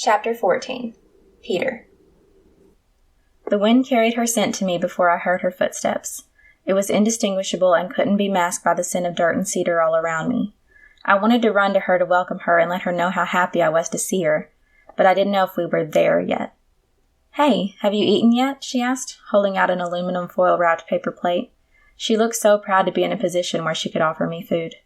Chapter 14. Peter. The wind carried her scent to me before I heard her footsteps. It was indistinguishable and couldn't be masked by the scent of dirt and cedar all around me. I wanted to run to her to welcome her and let her know how happy I was to see her, but I didn't know if we were there yet. "Hey, have you eaten yet?" she asked, holding out an aluminum foil-wrapped paper plate. She looked so proud to be in a position where she could offer me food.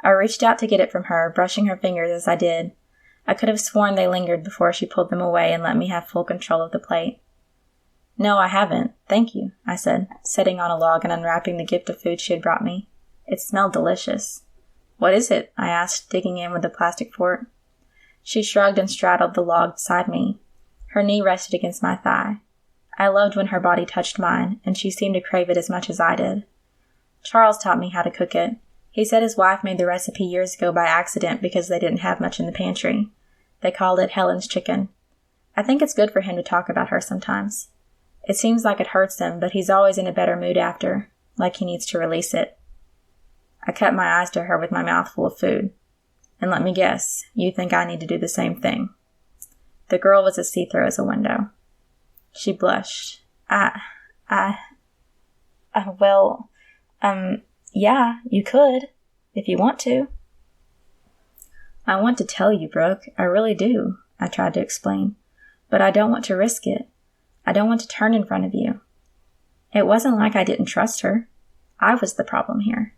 I reached out to get it from her, brushing her fingers as I did. I could have sworn they lingered before she pulled them away and let me have full control of the plate. "No, I haven't. Thank you," I said, sitting on a log and unwrapping the gift of food she had brought me. It smelled delicious. "What is it?" I asked, digging in with the plastic fork. She shrugged and straddled the log beside me. Her knee rested against my thigh. I loved when her body touched mine, and she seemed to crave it as much as I did. Charles taught me how to cook it. He said his wife made the recipe years ago by accident because they didn't have much in the pantry. They called it Helen's chicken. I think it's good for him to talk about her sometimes. It seems like it hurts him, but he's always in a better mood after, like he needs to release it. I kept my eyes to her with my mouth full of food. And let me guess, you think I need to do the same thing. The girl was as see-through as a window. She blushed. Yeah, you could, if you want to. I want to tell you, Brooke, I really do, I tried to explain. But I don't want to risk it. I don't want to turn in front of you. It wasn't like I didn't trust her. I was the problem here.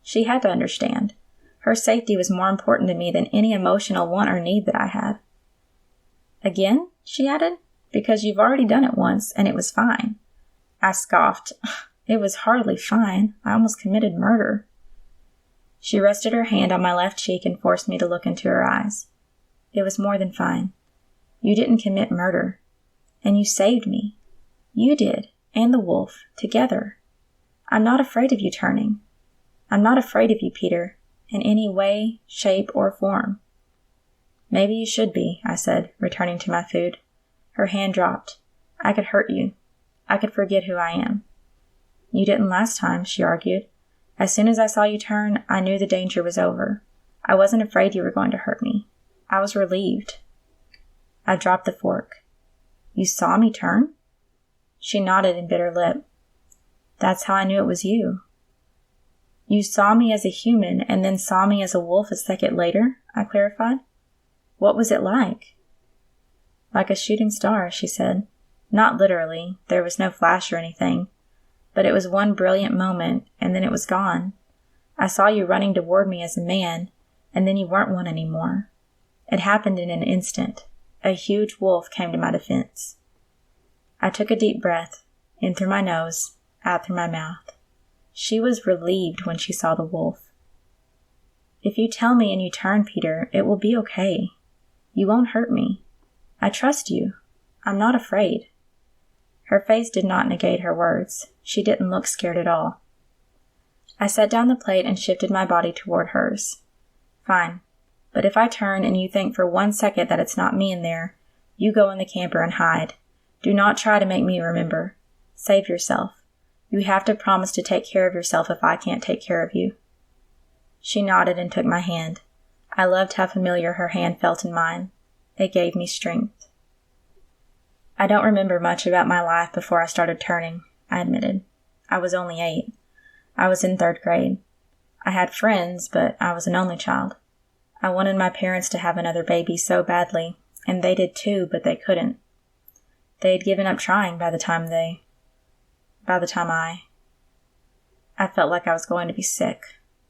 She had to understand. Her safety was more important to me than any emotional want or need that I had. "Again?" she added. "Because you've already done it once, and it was fine." I scoffed. It was hardly fine. I almost committed murder. She rested her hand on my left cheek and forced me to look into her eyes. "It was more than fine. You didn't commit murder. And you saved me. You did, and the wolf, together. I'm not afraid of you turning. I'm not afraid of you, Peter, in any way, shape, or form." "Maybe you should be," I said, returning to my food. Her hand dropped. "I could hurt you. I could forget who I am." "You didn't last time," she argued. "As soon as I saw you turn, I knew the danger was over. I wasn't afraid you were going to hurt me. I was relieved." I dropped the fork. "You saw me turn?" She nodded and bit her lip. "That's how I knew it was you." "You saw me as a human and then saw me as a wolf a second later?" I clarified. "What was it like?" "Like a shooting star," she said. "Not literally. There was no flash or anything. But it was one brilliant moment, and then it was gone. I saw you running toward me as a man, and then you weren't one anymore. It happened in an instant. A huge wolf came to my defense." I took a deep breath, in through my nose, out through my mouth. She was relieved when she saw the wolf. "If you tell me and you turn, Peter, it will be okay. You won't hurt me. I trust you. I'm not afraid." Her face did not negate her words. She didn't look scared at all. I set down the plate and shifted my body toward hers. "Fine. But if I turn and you think for 1 second that it's not me in there, you go in the camper and hide. Do not try to make me remember. Save yourself. You have to promise to take care of yourself if I can't take care of you." She nodded and took my hand. I loved how familiar her hand felt in mine. It gave me strength. "I don't remember much about my life before I started turning," I admitted. "I was only 8. I was in 3rd grade. I had friends, but I was an only child. I wanted my parents to have another baby so badly, and they did too, but they couldn't. They had given up trying by the time I felt like I was going to be sick.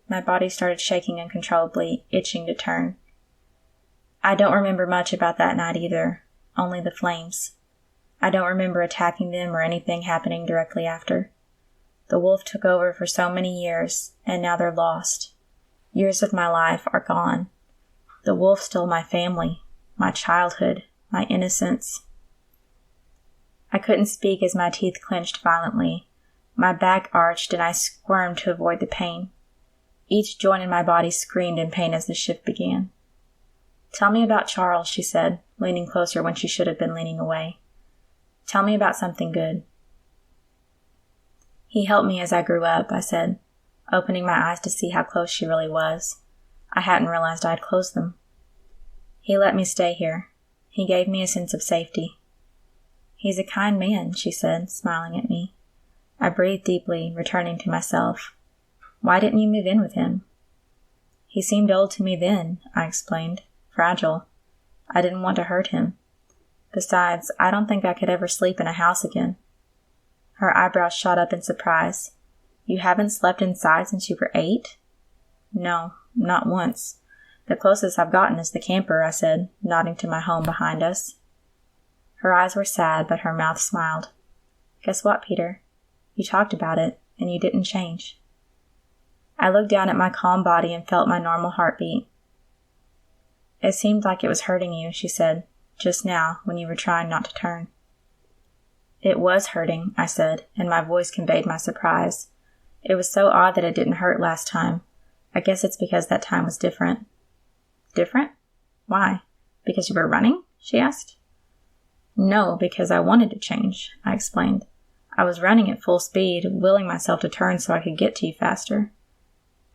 My body started shaking uncontrollably, itching to turn. I don't remember much about that night either, only the flames. I don't remember attacking them or anything happening directly after. The wolf took over for so many years, and now they're lost. Years of my life are gone. The wolf stole my family, my childhood, my innocence." I couldn't speak as my teeth clenched violently. My back arched and I squirmed to avoid the pain. Each joint in my body screamed in pain as the shift began. "Tell me about Charles," she said, leaning closer when she should have been leaning away. "Tell me about something good." "He helped me as I grew up," I said, opening my eyes to see how close she really was. I hadn't realized I had closed them. "He let me stay here. He gave me a sense of safety. He's a kind man, she said, smiling at me. I breathed deeply, returning to myself. Why didn't you move in with him? He seemed old to me then, I explained. Fragile. I didn't want to hurt him. Besides, I don't think I could ever sleep in a house again. Her eyebrows shot up in surprise. You haven't slept inside since you were 8? No, not once. The closest I've gotten is the camper, I said, nodding to my home behind us. Her eyes were sad, but her mouth smiled. Guess what, Peter? You talked about it, and you didn't change. I looked down at my calm body and felt my normal heartbeat. It seemed like it was hurting you, she said, just now, when you were trying not to turn. It was hurting, I said, and my voice conveyed my surprise. It was so odd that it didn't hurt last time. I guess it's because that time was different. Different? Why? Because you were running? She asked. No, because I wanted to change, I explained. I was running at full speed, willing myself to turn so I could get to you faster.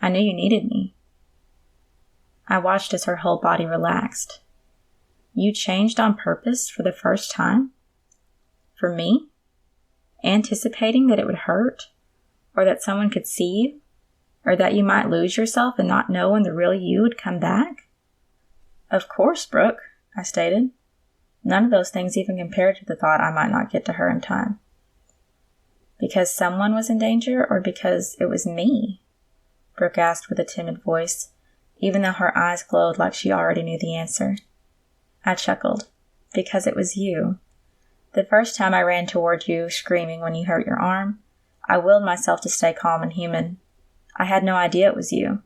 I knew you needed me. I watched as her whole body relaxed. You changed on purpose for the first time? For me? Anticipating that it would hurt? Or that someone could see you? Or that you might lose yourself and not know when the real you would come back? Of course, Brooke, I stated. None of those things even compared to the thought I might not get to her in time. Because someone was in danger, or because it was me? Brooke asked with a timid voice, even though her eyes glowed like she already knew the answer. I chuckled. Because it was you. The first time I ran toward you, screaming when you hurt your arm, I willed myself to stay calm and human. I had no idea it was you.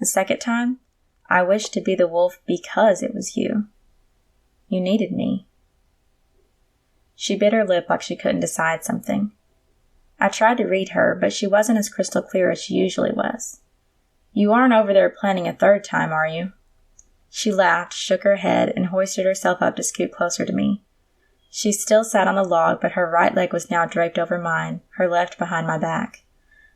The second time, I wished to be the wolf because it was you. You needed me. She bit her lip like she couldn't decide something. I tried to read her, but she wasn't as crystal clear as she usually was. You aren't over there planning a third time, are you? She laughed, shook her head, and hoisted herself up to scoot closer to me. She still sat on the log, but her right leg was now draped over mine, her left behind my back.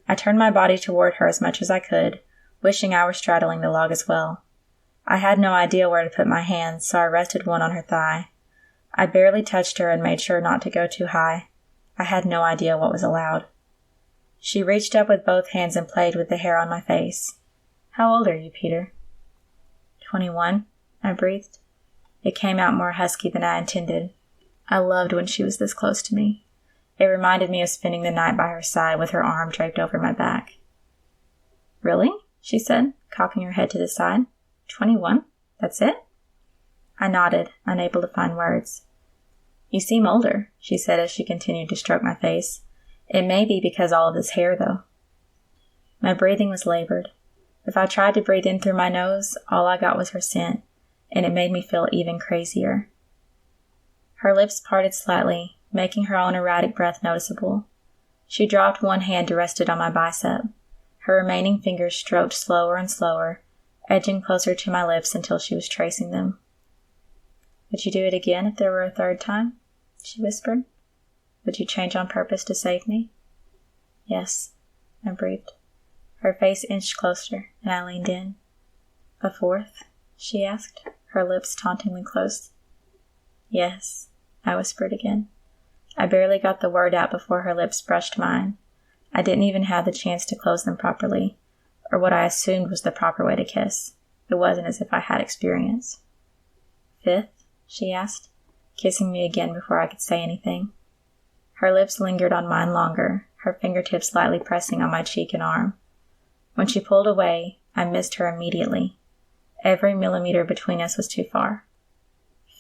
I turned my body toward her as much as I could, wishing I were straddling the log as well. I had no idea where to put my hands, so I rested one on her thigh. I barely touched her and made sure not to go too high. I had no idea what was allowed. She reached up with both hands and played with the hair on my face. How old are you, Peter? 21, I breathed. It came out more husky than I intended. I loved when she was this close to me. It reminded me of spending the night by her side with her arm draped over my back. Really? She said, cocking her head to the side. 21? That's it? I nodded, unable to find words. You seem older, she said as she continued to stroke my face. It may be because all of this hair, though. My breathing was labored. If I tried to breathe in through my nose, all I got was her scent, and it made me feel even crazier. Her lips parted slightly, making her own erratic breath noticeable. She dropped one hand to rest it on my bicep. Her remaining fingers stroked slower and slower, edging closer to my lips until she was tracing them. Would you do it again if there were a third time? She whispered. Would you change on purpose to save me? Yes, I breathed. Her face inched closer, and I leaned in. A fourth? She asked, her lips tauntingly close. Yes, I whispered again. I barely got the word out before her lips brushed mine. I didn't even have the chance to close them properly, or what I assumed was the proper way to kiss. It wasn't as if I had experience. Fifth? She asked, kissing me again before I could say anything. Her lips lingered on mine longer, her fingertips lightly pressing on my cheek and arm. When she pulled away, I missed her immediately. Every millimeter between us was too far.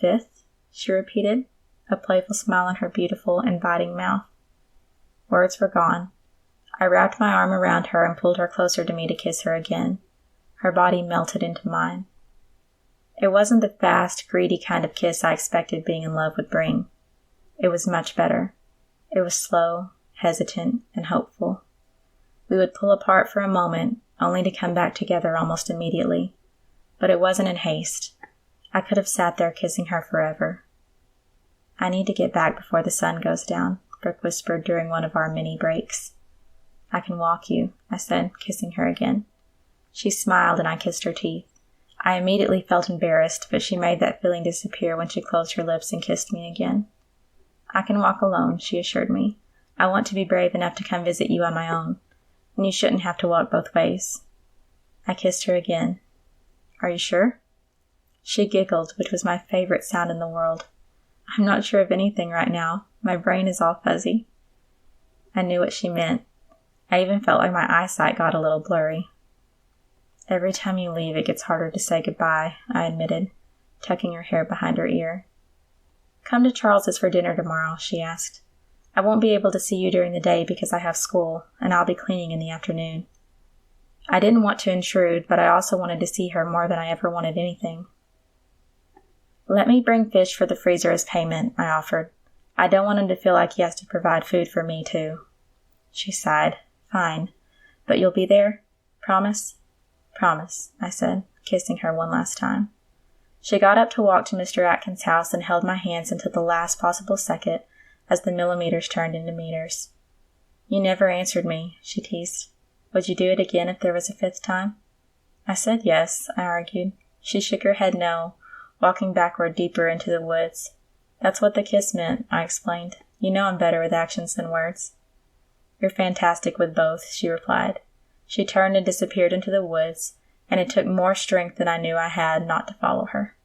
Fifth? She repeated, a playful smile on her beautiful, inviting mouth. Words were gone. I wrapped my arm around her and pulled her closer to me to kiss her again. Her body melted into mine. It wasn't the fast, greedy kind of kiss I expected being in love would bring. It was much better. It was slow, hesitant, and hopeful. We would pull apart for a moment, only to come back together almost immediately. But it wasn't in haste. I could have sat there kissing her forever. I need to get back before the sun goes down, Brooke whispered during one of our mini breaks. I can walk you, I said, kissing her again. She smiled and I kissed her teeth. I immediately felt embarrassed, but she made that feeling disappear when she closed her lips and kissed me again. I can walk alone, she assured me. I want to be brave enough to come visit you on my own, and you shouldn't have to walk both ways. I kissed her again. Are you sure? She giggled, which was my favorite sound in the world. I'm not sure of anything right now. My brain is all fuzzy. I knew what she meant. I even felt like my eyesight got a little blurry. Every time you leave, it gets harder to say goodbye, I admitted, tucking her hair behind her ear. Come to Charles's for dinner tomorrow, she asked. I won't be able to see you during the day because I have school, and I'll be cleaning in the afternoon. I didn't want to intrude, but I also wanted to see her more than I ever wanted anything. Let me bring fish for the freezer as payment, I offered. I don't want him to feel like he has to provide food for me, too. She sighed. Fine. But you'll be there? Promise? Promise, I said, kissing her one last time. She got up to walk to Mr. Atkins' house and held my hands until the last possible second as the millimeters turned into meters. You never answered me, she teased. Would you do it again if there was a fifth time? I said yes, I argued. She shook her head no, walking backward deeper into the woods. That's what the kiss meant, I explained. You know I'm better with actions than words. You're fantastic with both, she replied. She turned and disappeared into the woods, and it took more strength than I knew I had not to follow her.